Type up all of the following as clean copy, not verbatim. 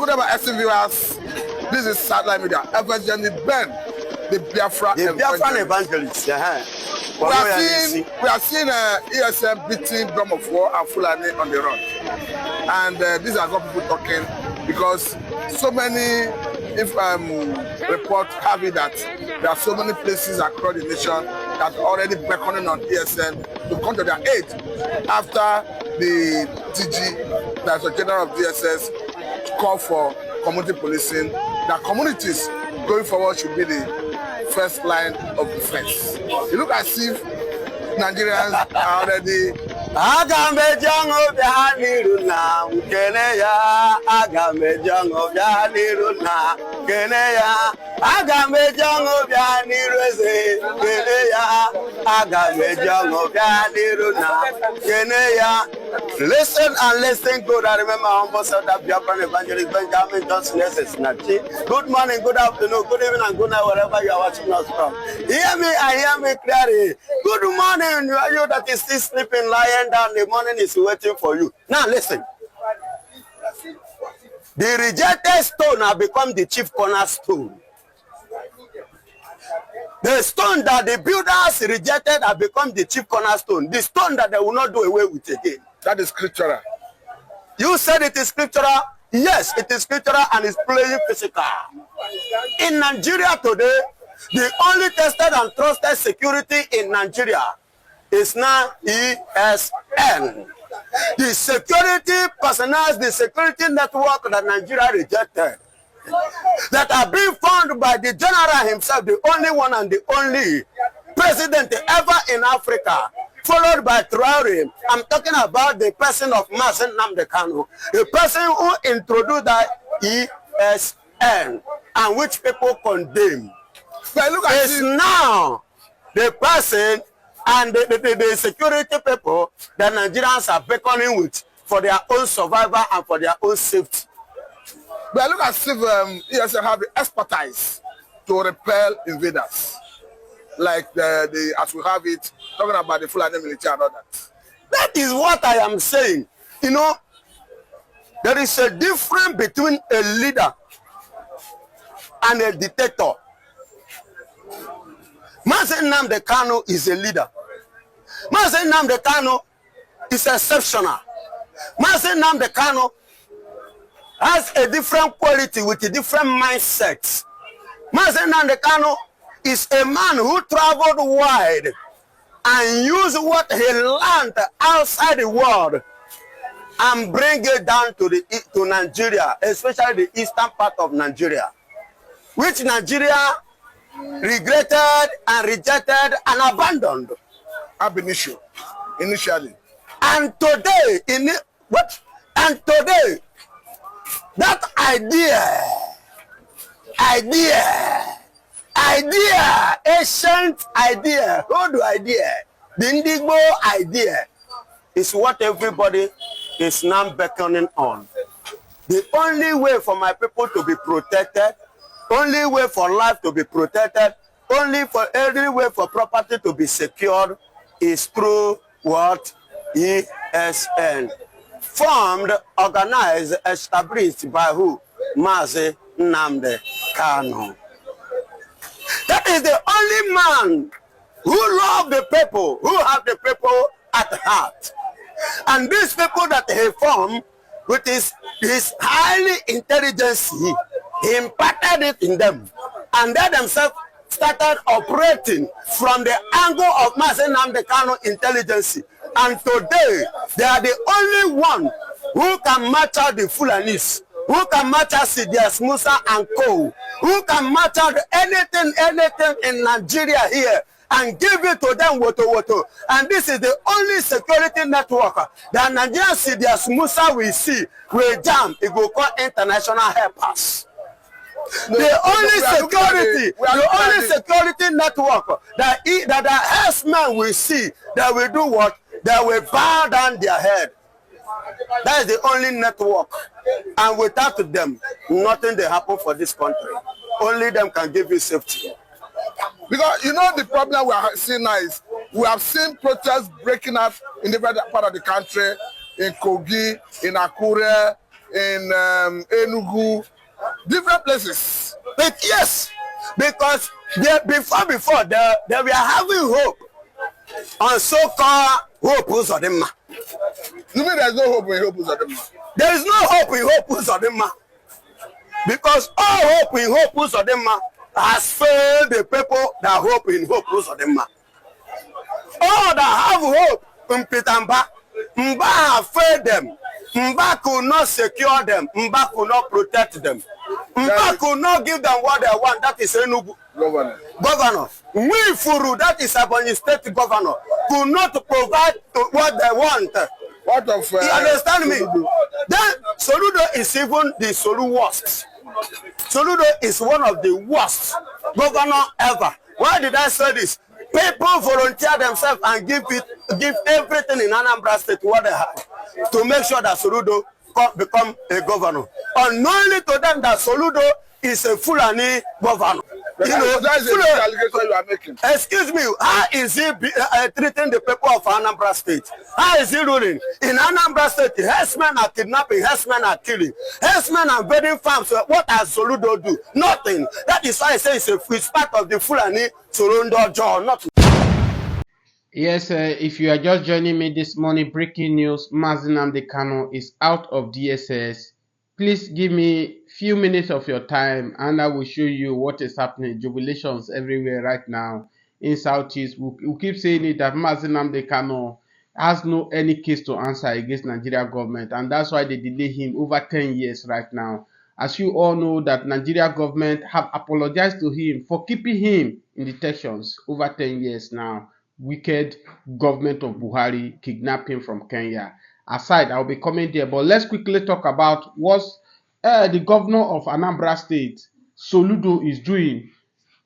good about SC viewers. This is Satellite Media. Evangelist Ben, the Biafra evangelist. We are seeing ESM beating drum of war and Fulani on the run. And these are got people talking because so many reports have it that there are so many places across the nation that are already beckoning on ESN to come to their aid after the DG, that's the general of DSS, call for community policing. That communities going forward should be the first line of defense. You look as if Nigerians are already Listen and listen good. I remember humble self that Biafran evangelist Benjamin Johnson S. Good morning, good afternoon, good evening, and good night, wherever you are watching us from. Hear me and hear me clearly. Good morning, you that is still sleeping, lying down. The morning is waiting for you. Now listen. The rejected stone has become the chief cornerstone. The stone that the builders rejected has become the chief cornerstone. The stone that they will not do away with again. That is scriptural. You said it is scriptural. Yes, it is scriptural and it's playing physical. In Nigeria today, the only tested and trusted security in Nigeria is now ESN. The security personnel, the security network that Nigeria rejected, that are being found by the general himself, the only one and the only president ever in Africa, followed by Traore. I'm talking about the person of Mazi Nnamdi Kanu, the person who introduced that ESN and which people condemn. But look at it's now the person and the security people that Nigerians are beckoning with for their own survival and for their own safety. But look at if ESN have the expertise to repel invaders, like as we have it, talking about the Fulani military and all that. That is what I am saying. You know, there is a difference between a leader and a dictator. Mazi Nnamdi Kanu is a leader. Mazi Nnamdi Kanu is exceptional. Mazi Nnamdi Kanu has a different quality with a different mindset. Mazi Nnamdi Kanu is a man who traveled wide and used what he learned outside the world and bring it down to Nigeria, especially the eastern part of Nigeria, which Nigeria regretted and rejected and abandoned. Ab initio, initially. And today, that ancient idea, old idea, the Indigo idea, is what everybody is now beckoning on. The only way for my people to be protected, only way for life to be protected, only way for property to be secured is through what? ESN. Formed, organized, established by who? Mazi Nnamdi Kanu. That is the only man who loves the people, who have the people at heart. And these people that he formed with his highly intelligence, he imparted it in them. And they themselves started operating from the angle of Mazi Nnamdi Kanu intelligence. And today, they are the only one who can match out the Fulanis, who can match out Sidious Musa and Co., who can match out anything in Nigeria here and give it to them woto. And this is the only security network that Nigerian Sidious Musa will see, will jam, it will call international helpers. The only security network that the herdsmen will see, that will do what? That will bow down their head. That is the only network. And without them, nothing will happen for this country. Only them can give you safety. Because you know the problem we are seeing now is we have seen protests breaking out in different part of the country, in Kogi, in Akure, in Enugu, different places. But yes, because before they were having hope on so-called Hope Uzodinma. You mean there's no hope in Hope Uzodinma? There is no hope in Hope Uzodinma. Because all hope in Hope Uzodinma has failed the people that hope in Hope Uzodinma. All that have hope in Peter Mba have failed them. Mba could not secure them. Mba could not protect them. Mba could not give them what they want. That is Enugu governor. We Furu, that is Ebonyi State governor, could not provide what they want. What of you understand me? Soludo? Then Soludo is even the worst. Soludo is one of the worst governor ever. Why did I say this? People volunteer themselves and give everything in Anambra State what they have to make sure that Soludo become a governor. Unknowingly to them that Soludo is a Fulani governor. You know, that's the allegation you are making. Excuse me, how is he treating the people of Anambra State? How is he ruling? In Anambra State, herdsmen are kidnapping, herdsmen are killing, herdsmen are invading farms. What does Soludo do? Nothing. That is why I say it's part of the Fulani Soludo job, nothing. Yes, if you are just joining me this morning, breaking news, Mazi Nnamdi Kanu is out of DSS. Please give me few minutes of your time and I will show you what is happening. Jubilations everywhere right now in Southeast. We keep saying it that Mazi Nnamdi Kanu has no any case to answer against Nigeria government, and that's why they delay him over 10 years right now. As you all know that Nigeria government have apologized to him for keeping him in detentions over 10 years now. Wicked government of Buhari kidnapping from Kenya. Aside, I'll be coming there, but let's quickly talk about what the governor of Anambra State, Soludo, is doing.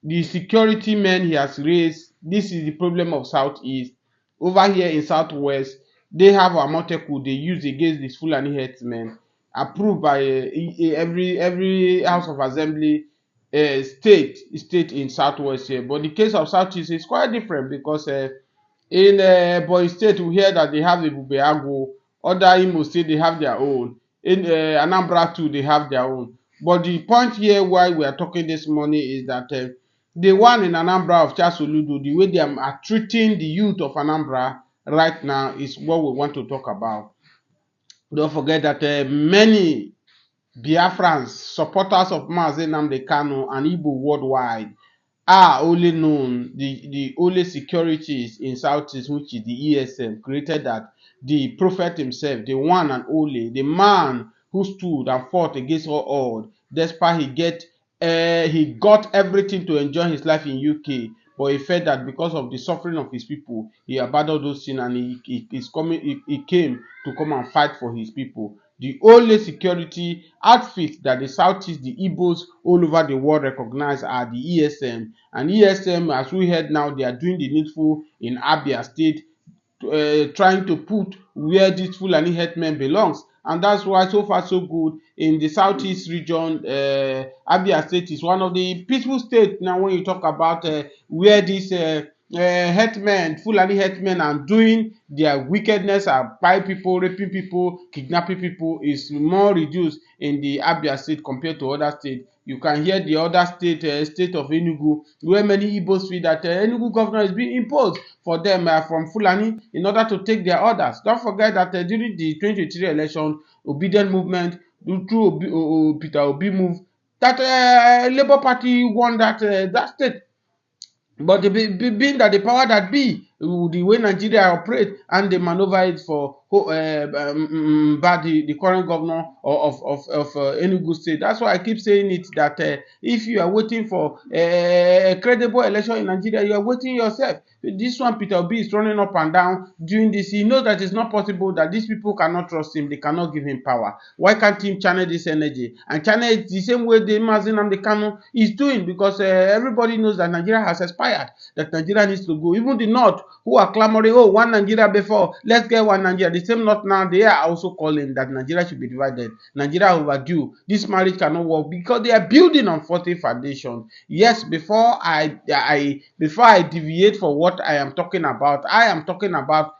The security men he has raised, this is the problem of Southeast. Over here in Southwest, they have a Amoteku they use against these Fulani herdsmen, approved by every House of Assembly state in Southwest here. But the case of Southeast is quite different because in Boy State, we hear that they have the Bubeago. Other Imo State, they have their own. In Anambra too, they have their own. But the point here why we are talking this morning is that the one in Anambra of Chasoludo, the way they are treating the youth of Anambra right now is what we want to talk about. Don't forget that many Biafrans, supporters of Mazi Nnamdi Kanu and Igbo worldwide, are only known, the only securities in Southeast, which is the ESM, created that the prophet himself, the one and only, the man who stood and fought against all odds, despite he got everything to enjoy his life in UK, but he felt that because of the suffering of his people, he abandoned those things and he came to come and fight for his people. The only security outfit that the Southeast, the Igbos all over the world recognize are the ESM. And ESM, as we heard now, they are doing the needful in Abia State, trying to put where this Fulani herdsmen belongs. And that's why so far so good in the Southeast region. Abia State is one of the peaceful states now when you talk about where these herdsmen, Fulani herdsmen are doing their wickedness, are buying people, raping people, kidnapping people, is more reduced in the Abia State compared to other states. You can hear the other state of Enugu, where many Igbos feel that Enugu governor is being imposed for them from Fulani in order to take their orders. Don't forget that during the 2023 election, obedient movement through Peter Obi move, that Labour Party won that state. But being that the power that be, the way Nigeria operate, and they maneuver it for the current governor of Enugu State. That's why I keep saying it that if you are waiting for a credible election in Nigeria, you are waiting yourself. This one, Peter Obi is running up and down doing this. He knows that it's not possible, that these people cannot trust him. They cannot give him power. Why can't he channel this energy and channel it the same way the Mazi Nnamdi Kanu is doing? Because everybody knows that Nigeria has expired, that Nigeria needs to go. Even the North, who are clamoring, oh, one Nigeria before, let's get one Nigeria. The same North now, they are also calling that Nigeria should be divided. Nigeria overdue. This marriage cannot work because they are building on faulty foundation. Yes, before I deviate for what I am talking about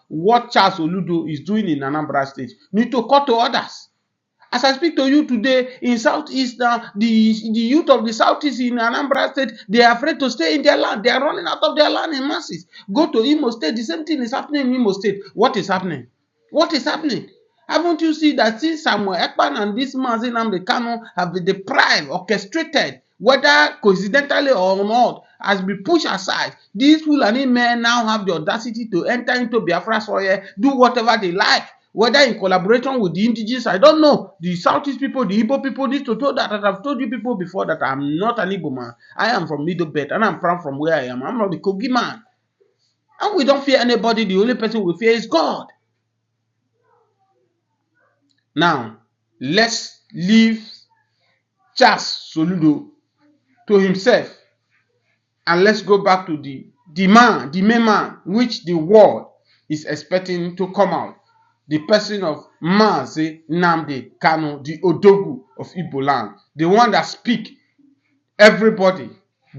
what Charles Oludo is doing in Anambra State. Need to cut to others. As I speak to you today in Southeast now, the youth of the Southeast in Anambra State, they are afraid to stay in their land. They are running out of their land in masses. Go to Imo State, the same thing is happening in Imo State. What is happening? What is happening? Haven't you seen that since Samuel Ekpan and this Mazi Nnamdi Kanu have been deprived, orchestrated, whether coincidentally or not, has been pushed aside? These Fulani men now have the audacity to enter into Biafra soil, do whatever they like, whether in collaboration with the indigenous, I don't know. The Southeast people, the Igbo people need to know that. I've told you people before that I'm not an Igbo man. I am from Middle Belt and I'm from where I am. I'm not the Kogi man. And we don't fear anybody. The only person we fear is God. Now, let's leave Charles Soludo to himself and let's go back to the main man, which the world is expecting to come out. The person of Mazi Nnamdi Kanu, the Odogu of Igbo land, the one that speak, everybody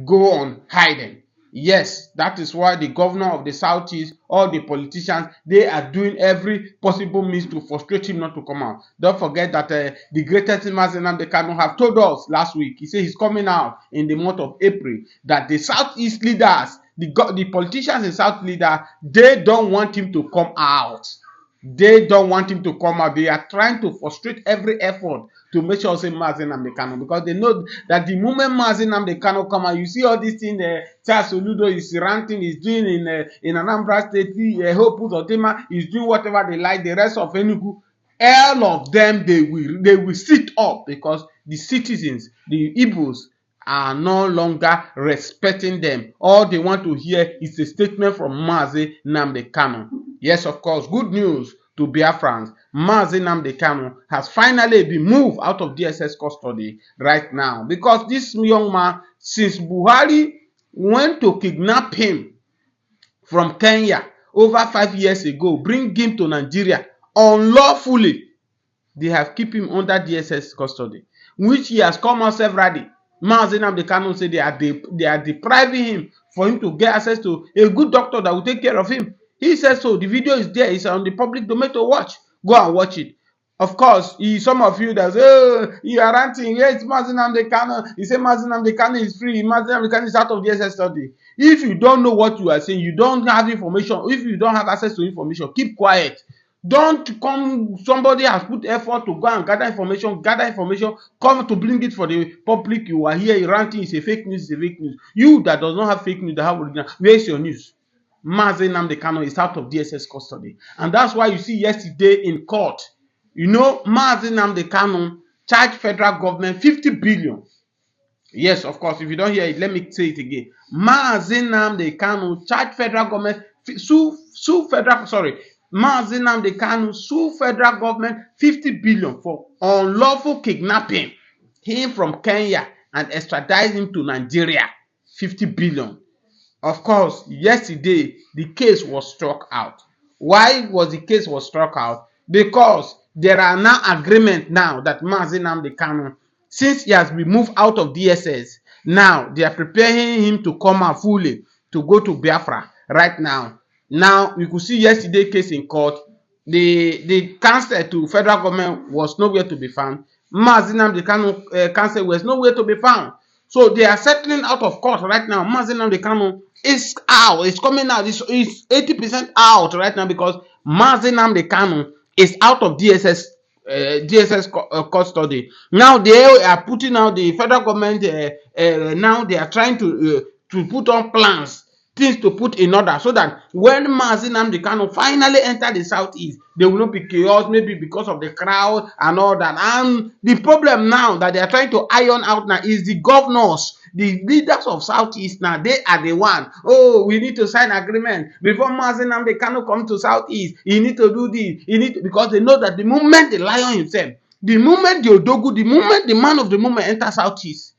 go on hiding. Yes, that is why the governor of the Southeast, all the politicians, they are doing every possible means to frustrate him not to come out. Don't forget that the greatest Mazi Nnamdi Kanu have told us last week, he said he's coming out in the month of April, that the Southeast leaders, the politicians in South leader, they don't want him to come out. They don't want him to come out. They are trying to frustrate every effort to make sure say Mazi Nnamdi Kanu, because they know that the moment Mazi Nnamdi Kanu come out, you see all these things Charles Soludo is ranting, is doing in Anambra State, Hope Uzodinma is doing whatever they like, the rest of Enugu, all of them they will sit up, because the citizens, the Igbos, are no longer respecting them. All they want to hear is a statement from Mazi Nnamdi Kanu. Yes, of course, good news to Biafrans. Mazi Nnamdi Kanu has finally been moved out of DSS custody right now, because this young man, since Buhari went to kidnap him from Kenya over 5 years ago, bring him to Nigeria unlawfully, they have kept him under DSS custody, which he has come out severally. Mazi Nnamdi Kanu said they are depriving him for him to get access to a good doctor that will take care of him. He says so. The video is there. It's on the public domain to watch. Go and watch it. Of course, some of you that say, oh, you are ranting. Yes, Mazi Nnamdi Kanu. He said Mazi Nnamdi Kanu is free. Mazi Nnamdi Kanu is out of DSS study. If you don't know what you are saying, you don't have information. If you don't have access to information, keep quiet. Don't come, somebody has put effort to go and gather information, come to bring it for the public. You are here ranting, it's a fake news, it's a fake news. You that does not have fake news, that have original, where is your news? Mazi Nnamdi Kanu is out of DSS custody. And that's why you see yesterday in court, you know, Mazi Nnamdi Kanu charged federal government 50 billion. Yes, of course, if you don't hear it, let me say it again. Mazi Nnamdi Kanu charged federal government, Mazi Nnamdi Kanu sue federal government 50 billion for unlawful kidnapping him from Kenya and extradite him to Nigeria. 50 billion. Of course, yesterday the case was struck out. Why was the case was struck out? Because there are now agreement now that Mazi Nnamdi Kanu, since he has been moved out of DSS, now they are preparing him to come out fully to go to Biafra right now. Now we could see yesterday case in court. The counsel to federal government was nowhere to be found. Mazi Nnamdi Kanu counsel was nowhere to be found. So they are settling out of court right now. Mazi Nnamdi Kanu is out. It's coming out. It's 80% out right now, because Mazi Nnamdi Kanu is out of DSS custody. Now they are putting out the federal government. Now they are trying to put on plans, things to put in order, so that when Mazi Nnamdi Kanu finally enter the Southeast, there will not be chaos, maybe because of the crowd and all that. And the problem now that they are trying to iron out now is the governors, the leaders of Southeast. Now they are the one. Oh, we need to sign agreement before Mazi Nnamdi Kanu come to Southeast. You need to do this. Because they know that the moment the lion himself, the moment the Odogu, the moment the man of the moment enters Southeast,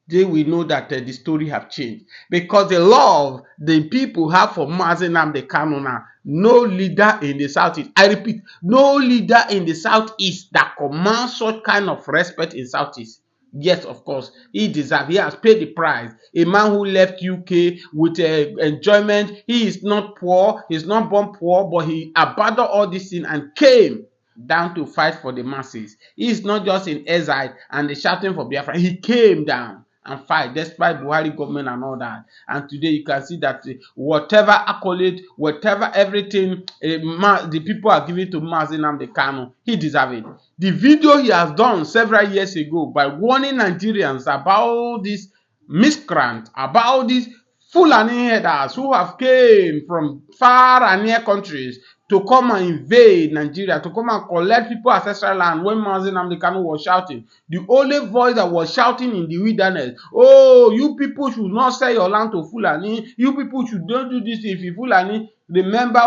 they will know that the story have changed, because the love the people have for Mazi Nnamdi Kanu now. No leader in the Southeast, I repeat, no leader in the Southeast that commands such kind of respect in Southeast. Yes, of course, he deserves. He has paid the price. A man who left UK with enjoyment. He is not poor. He's not born poor, but he abandoned all this thing and came down to fight for the masses. He is not just in exile and the shouting for Biafra. He came down and fight despite Buhari government and all that. And today you can see that whatever accolade, whatever everything the people are giving to Mazi Nnamdi Kanu, he deserves it. The video he has done several years ago by warning Nigerians about this miscreant, about these Fulani headers who have came from far and near countries to come and invade Nigeria, to come and collect people's ancestral land. When Mazi Nnamdi Kanu was shouting, the only voice that was shouting in the wilderness, oh, you people should not sell your land to Fulani, you people should don't do this if you Fulani. Remember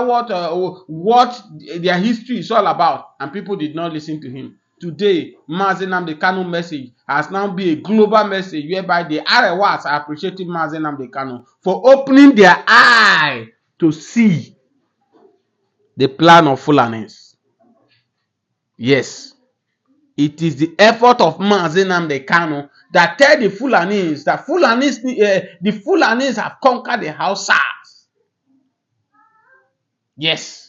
what their history is all about, and people did not listen to him. Today, Mazi Nnamdi Kanu message has now been a global message whereby the Arewas are appreciating Mazi Nnamdi Kanu for opening their eye to see the plan of Fulanis. Yes, it is the effort of Mazi Nnamdi Kanu that tell the Fulanis that the Fulanis have conquered the Hausas. Yes.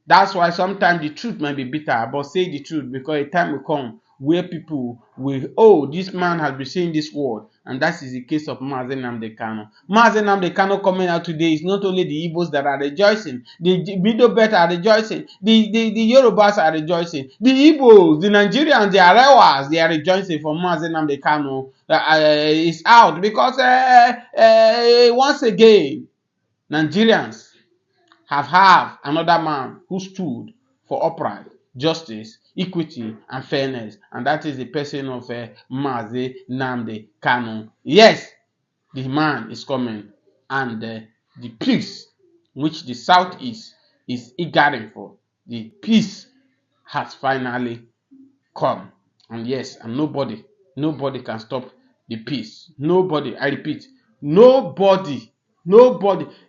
That's why sometimes the truth might be bitter, but say the truth, because a time will come where people will, oh, this man has been saying this word, and that is the case of Mazi Nnamdi Kanu. Mazi Nnamdi Kanu coming out today is not only the Igbos that are rejoicing, the Middle Belt are rejoicing, the Yorubas are rejoicing, the Igbos, the Nigerians, the Arewas, they are rejoicing for Mazi Nnamdi Kanu is out, because once again, Nigerians have another man who stood for upright justice, equity, and fairness, and that is the person of Mazi Nnamdi Kanu. Yes, the man is coming, and the peace which the Southeast is eagering for, the peace has finally come. And yes, and nobody can stop the peace. Nobody, I repeat, nobody.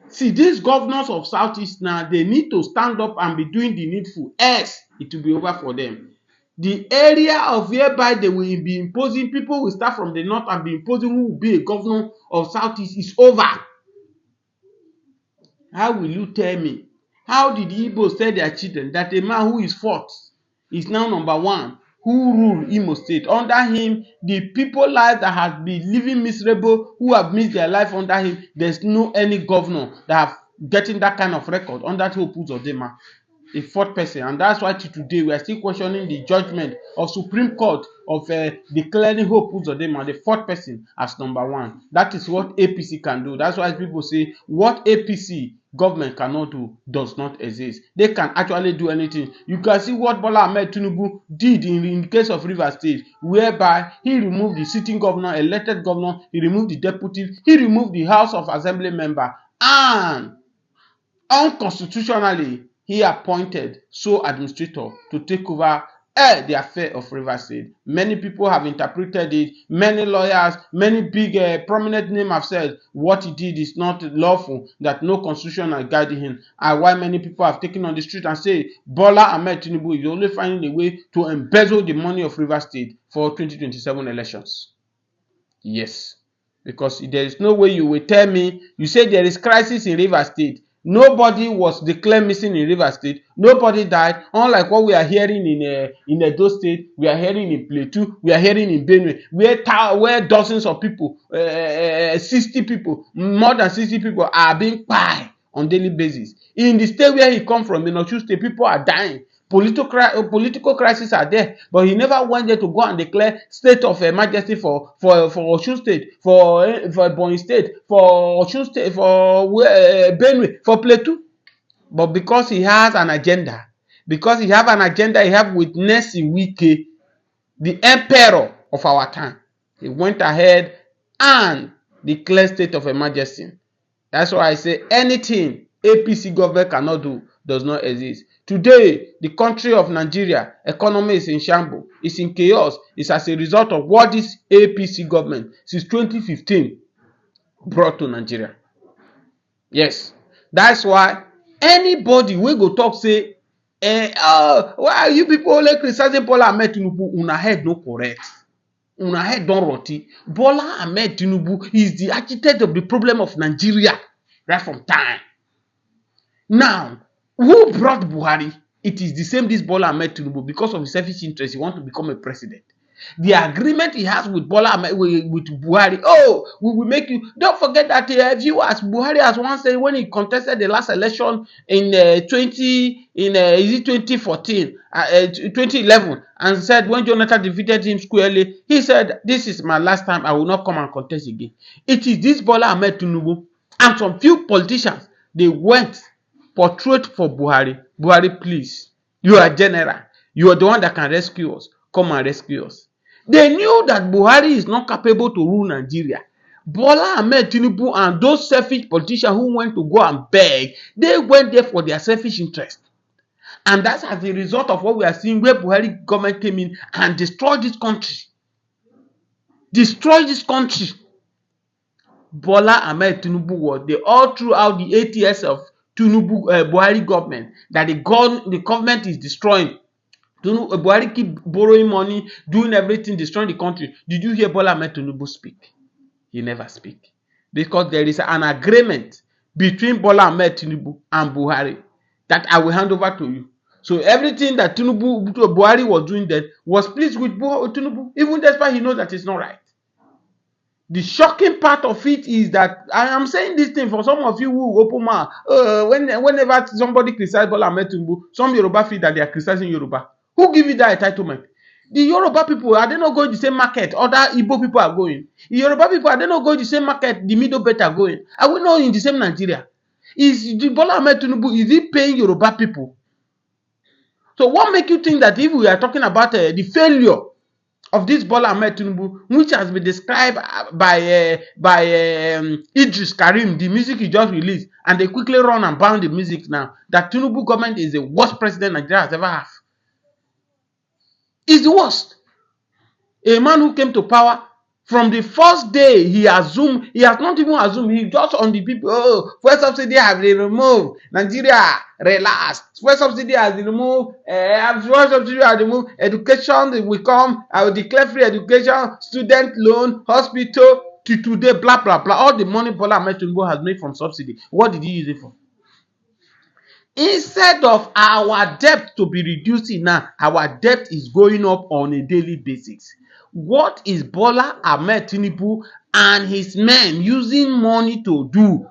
See, these governors of Southeast now, they need to stand up and be doing the needful, else it will be over for them. The area of whereby they will be imposing, people will start from the north and be imposing who will be a governor of Southeast is over. How will you tell me? How did the Igbos tell their children that a man who is fourth is now number one, who rule Imo State? Under him, the people life that has been living miserable, who have missed their life under him, there's no any governor that have getting that kind of record under Hope Uzodinma, a fourth person. And that's why today we are still questioning the judgment of Supreme Court of declaring Hope Uzodinma the fourth person as number one. That is what APC can do. That's why people say what APC government cannot do does not exist. They can actually do anything. You can see what Bola Ahmed Tinubu did in the case of Rivers State, whereby he removed the sitting governor, elected governor, he removed the deputy, he removed the House of Assembly member, and unconstitutionally he appointed sole administrator to take over the affair of Rivers State. Many people have interpreted it. Many lawyers, many big prominent names have said what he did is not lawful, that no constitution is guiding him. And why many people have taken on the street and say Bola Ahmed Tinubu is only finding a way to embezzle the money of Rivers State for 2027 elections. Yes, because there is no way you will tell me, you say there is crisis in Rivers State. Nobody was declared missing in Rivers State. Nobody died. Unlike what we are hearing in Edo State, we are hearing in Plateau, we are hearing in Benue, where dozens of people, 60 people, more than 60 people are being killed on daily basis. In the state where he come from, in Osun State, people are dying. Political crisis are there, but he never went there to go and declare state of emergency for Osun State, for Ebonyi State, for Osun State, for Benue, for Plateau. But because he has an agenda, he have with Nesi Wike, the emperor of our time. He went ahead and declared state of emergency. That's why I say anything APC government cannot do does not exist. Today, the country of Nigeria economy is in shambles, it's in chaos. It's as a result of what this APC government since 2015 brought to Nigeria. Yes, that's why anybody wey go talk say, why are you people only criticizing Bola Ahmed Tinubu? Una head no correct. Una head don rotty. Bola Ahmed Tinubu is the architect of the problem of Nigeria right from time. Now, who brought Buhari It is the same this Bola Ahmed Tinubu, because of his selfish interest, he wants to become a president. The agreement he has with Bola Ahmed, with Buhari, oh, we will make you. Don't forget that viewers, Buhari has once said when he contested the last election in 2014, 2011, and said when Jonathan defeated him squarely, he said, "This is my last time. I will not come and contest again." It is this Bola Ahmed Tinubu and some few politicians, they went portrait for Buhari. Buhari, please, you are general. You are the one that can rescue us. Come and rescue us. They knew that Buhari is not capable to rule Nigeria. Bola Ahmed Tinubu and those selfish politicians who went to go and beg, they went there for their selfish interest. And that's as a result of what we are seeing, where Buhari government came in and destroyed this country. Destroyed this country. Bola Ahmed Tinubu was all throughout the 8 years of Tinubu Buhari government that the government is destroying. Buhari keep borrowing money, doing everything, destroying the country. Did you hear Bola Ahmed Tinubu speak? He never speak. Because there is an agreement between Bola Ahmed Tinubu and Buhari that I will hand over to you. So everything that Buhari was doing then was pleased with Tinubu, even despite he knows that it's not right. The shocking part of it is that I am saying this thing for some of you who open mouth. Whenever somebody criticizes Bola Ahmed Tinubu, some Yoruba feel that they are criticizing Yoruba. Who give you that entitlement? The Yoruba people, are they not going the same market other Igbo people are going? The Yoruba people, are they not going the same market the Middle Belt are going? Are we not in the same Nigeria? Is the Bola Ahmed Tinubu, is he paying Yoruba people? So what make you think that if we are talking about the failure of this Bola Ahmed Tinubu, which has been described by Idris Karim, the music he just released, and they quickly run and ban the music now, that Tinubu government is the worst president Nigeria has ever had. It's the worst. A man who came to power, from the first day he assumed, he has not even assumed, he just on the people, oh, fuel subsidy has been removed, Nigeria, relax, fuel subsidy has been removed, fuel subsidy has been removed, education will come, I will declare free education, student loan, hospital, to today, blah, blah, blah, all the money Bola Ahmed Tinubu has made from subsidy, what did he use it for? Instead of our debt to be reducing now, our debt is going up on a daily basis. What is Bola Ahmed Tinubu and his men using money to do?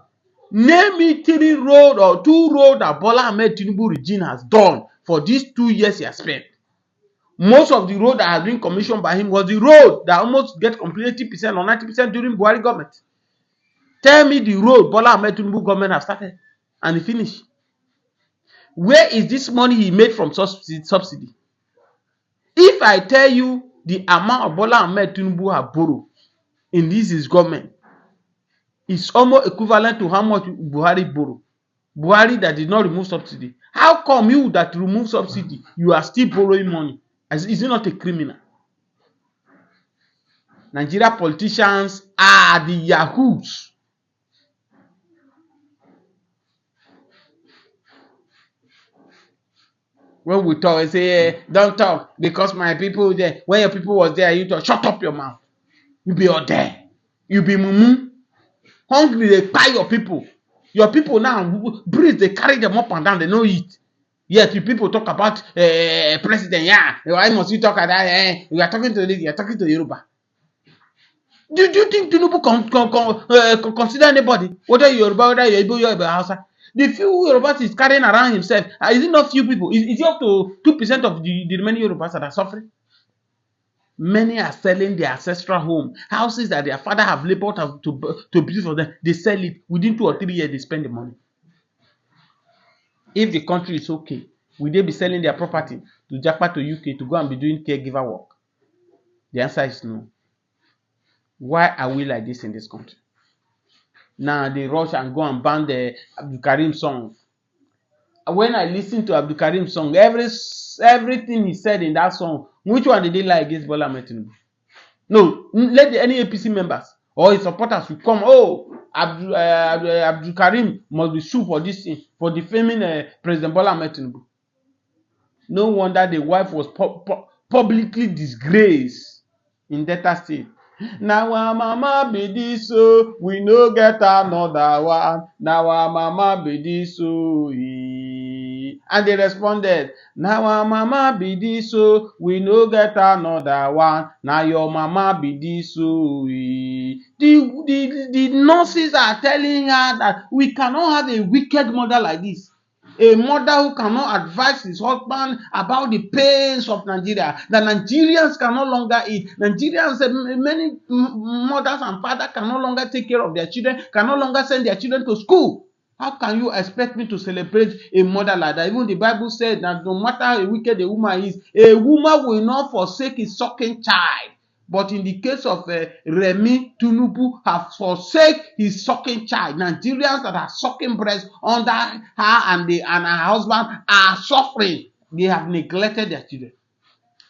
Name me 3 roads or 2 roads that Bola Ahmed Tinubu regime has done for these 2 years he has spent. Most of the road that has been commissioned by him was the road that almost get completely 80% or 90% during Buhari government. Tell me the road Bola Ahmed Tinubu government has started and he finished. Where is this money he made from subsidy? If I tell you the amount of Bola Ahmed Tinubu have borrowed in this his government, it's almost equivalent to how much Buhari borrowed. Buhari that did not remove subsidy. How come you that remove subsidy, you are still borrowing money? Is it not a criminal? Nigeria politicians are the yahoos. When we talk, we say, don't talk because my people there. When your people was there, you talk, shut up your mouth. You be all there. You be mumu. Hungry, they buy your people. Your people now, breathe, they carry them up and down, they no eat. Yet you people talk about president, yeah. Why must you talk about that? You are talking to this, you are talking to Yoruba. Do you think Tinubu consider anybody? Whether you're Yoruba, whether you're Igbo, you're Hausa? The few Yorubas is carrying around himself, is it not few people? Is it up to 2% of the remaining Yorubas that are suffering? Many are selling their ancestral home, houses that their father have labored to build for them. They sell it within 2 or 3 years. They spend the money. If the country is okay, will they be selling their property to Japan, to UK, to go and be doing caregiver work? The answer is no. Why are we like this in this country? Now they rush and go and ban the Abdul Karim song. When I listen to Abdul Karim song, everything he said in that song, which one did they lie against Bola Ahmed Tinubu? No, let any APC members or his supporters will come. Oh, Abdul Karim must be sued for this thing, for defaming President Bola Ahmed Tinubu. No wonder the wife was publicly disgraced in Delta State. Now our mama be this, so we no get another one. Now our mama be this, so And they responded, "Now our mama be this, so we no get another one. Now your mama be this, so the nurses are telling her that we cannot have a wicked mother like this. A mother who cannot advise his husband about the pains of Nigeria, that Nigerians can no longer eat. Nigerians, many mothers and fathers can no longer take care of their children, can no longer send their children to school. How can you expect me to celebrate a mother like that? Even the Bible said that no matter how wicked a woman is, a woman will not forsake his sucking child. But in the case of Remi, Tinubu have forsake his sucking child. Nigerians that are sucking breast under her and her husband are suffering. They have neglected their children.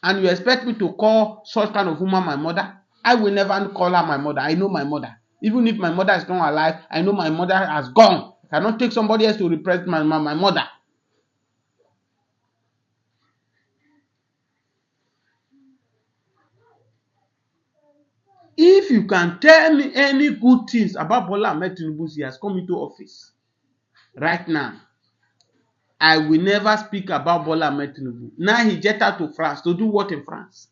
And you expect me to call such kind of woman my mother? I will never call her my mother. I know my mother. Even if my mother is not alive, I know my mother has gone. I cannot take somebody else to represent my mother. If you can tell me any good things about Bola Ahmed Tinubu, he has come into office right now, I will never speak about Bola Ahmed Tinubu. Now he jet out to France to do what in France?